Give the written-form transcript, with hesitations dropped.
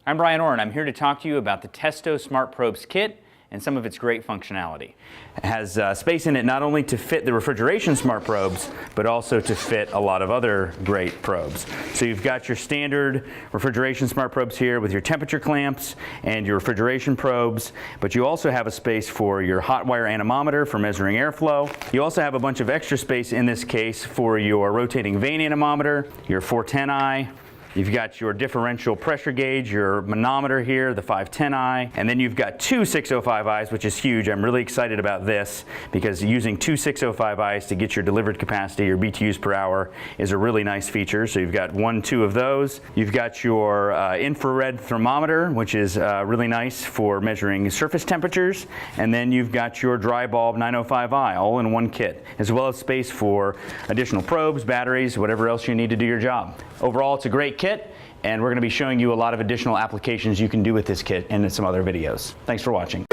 I'm Brian Orr, and I'm here to talk to you about the Testo Smart Probes kit and some of its great functionality. It has space in it not only to fit the refrigeration smart probes, but also to fit a lot of other great probes. So you've got your standard refrigeration smart probes here with your temperature clamps and your refrigeration probes, but you also have a space for your hot wire anemometer for measuring airflow. You also have a bunch of extra space in this case for your rotating vane anemometer, your 410i. You've got your differential pressure gauge, your manometer here, the 510i, and then you've got two 605i's, which is huge. I'm really excited about this because using two 605i's to get your delivered capacity, your BTUs per hour, is a really nice feature. So you've got two of those. You've got your infrared thermometer, which is really nice for measuring surface temperatures, and then you've got your dry bulb 905i, all in one kit, as well as space for additional probes, batteries, whatever else you need to do your job. Overall, it's a great kit, and we're going to be showing you a lot of additional applications you can do with this kit in some other videos. Thanks for watching.